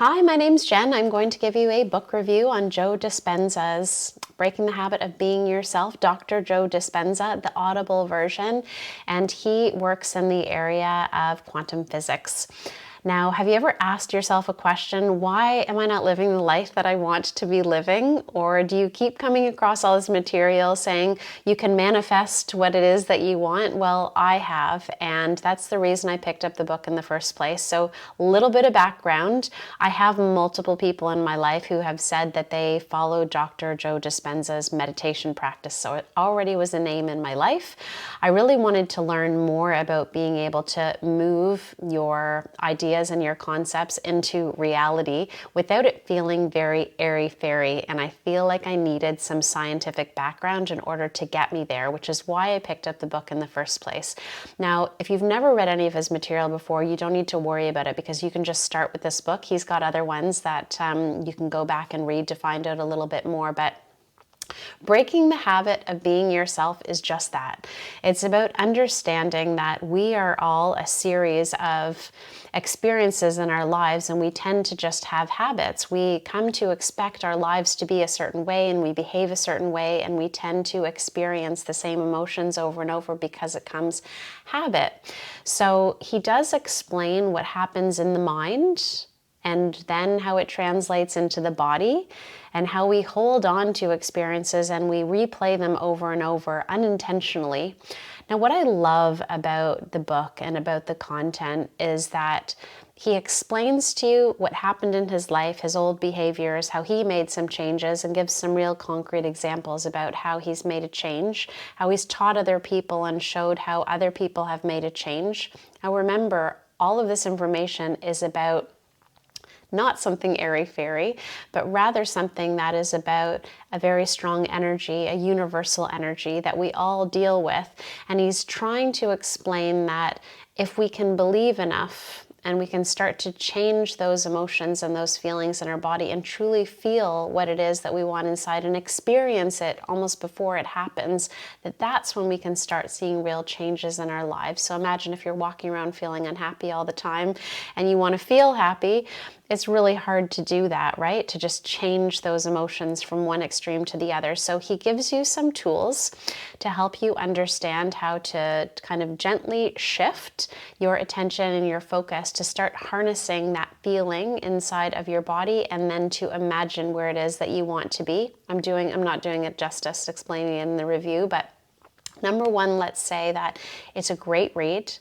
Hi, my name's Jen. I'm going to give you a book review on Joe Dispenza's Breaking the Habit of Being Yourself, Dr. Joe Dispenza, the Audible version, and he works in the area of quantum physics. Now, have you ever asked yourself a question, why am I not living the life that I want to be living? Or do you keep coming across all this material saying you can manifest what it is that you want? Well, I have, and that's the reason I picked up the book in the first place. So a little bit of background. I have multiple people in my life who have said that they follow Dr. Joe Dispenza's meditation practice, so it already was a name in my life. I really wanted to learn more about being able to move your ideas and your concepts into reality without it feeling very airy-fairy, and I feel like I needed some scientific background in order to get me there, which is why I picked up the book in the first place. Now, if you've never read any of his material before, you don't need to worry about it because you can just start with this book. He's got other ones that you can go back and read to find out a little bit more, but breaking the habit of being yourself is just that. It's about understanding that we are all a series of experiences in our lives, and we tend to just have habits. We come to expect our lives to be a certain way, and we behave a certain way, and we tend to experience the same emotions over and over because it comes habit. So he does explain what happens in the mind and then how it translates into the body and how we hold on to experiences and we replay them over and over unintentionally. Now, what I love about the book and about the content is that he explains to you what happened in his life, his old behaviors, how he made some changes, and gives some real concrete examples about how he's made a change, how he's taught other people and showed how other people have made a change. Now remember, all of this information is about not something airy-fairy, but rather something that is about a very strong energy, a universal energy that we all deal with. And he's trying to explain that if we can believe enough and we can start to change those emotions and those feelings in our body and truly feel what it is that we want inside and experience it almost before it happens, that's when we can start seeing real changes in our lives. So imagine if you're walking around feeling unhappy all the time and you want to feel happy. It's really hard to do that, right? To just change those emotions from one extreme to the other. So he gives you some tools to help you understand how to kind of gently shift your attention and your focus to start harnessing that feeling inside of your body and then to imagine where it is that you want to be. I'm not doing it justice explaining it in the review, but number one, let's say that it's a great read.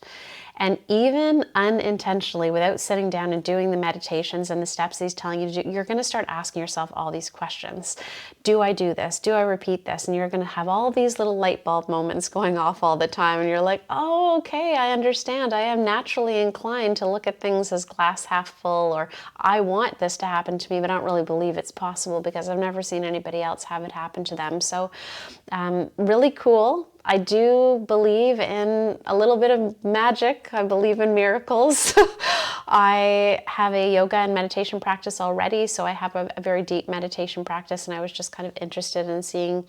And even unintentionally, without sitting down and doing the meditations and the steps he's telling you to do, you're going to start asking yourself all these questions. Do I do this? Do I repeat this? And you're going to have all these little light bulb moments going off all the time. And you're like, oh, okay, I understand. I am naturally inclined to look at things as glass half full, or I want this to happen to me, but I don't really believe it's possible because I've never seen anybody else have it happen to them. So really cool. I do believe in a little bit of magic. I believe in miracles. I have a yoga and meditation practice already, so I have a very deep meditation practice, and I was just kind of interested in seeing,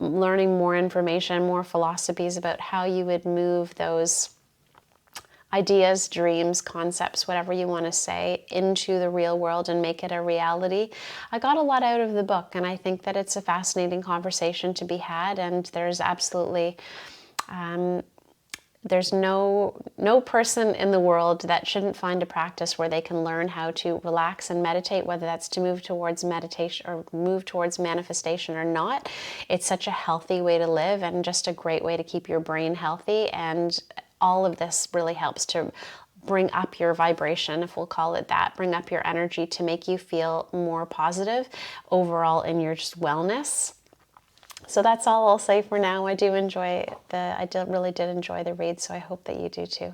learning more information, more philosophies about how you would move those ideas, dreams, concepts, whatever you want to say, into the real world and make it a reality. I got a lot out of the book, and I think that it's a fascinating conversation to be had, and there's absolutely there's no person in the world that shouldn't find a practice where they can learn how to relax and meditate, whether that's to move towards meditation or move towards manifestation or not. It's such a healthy way to live and just a great way to keep your brain healthy, and all of this really helps to bring up your vibration, if we'll call it that, bring up your energy to make you feel more positive overall in your just wellness. So that's all I'll say for now. I really did enjoy the read, so I hope that you do too.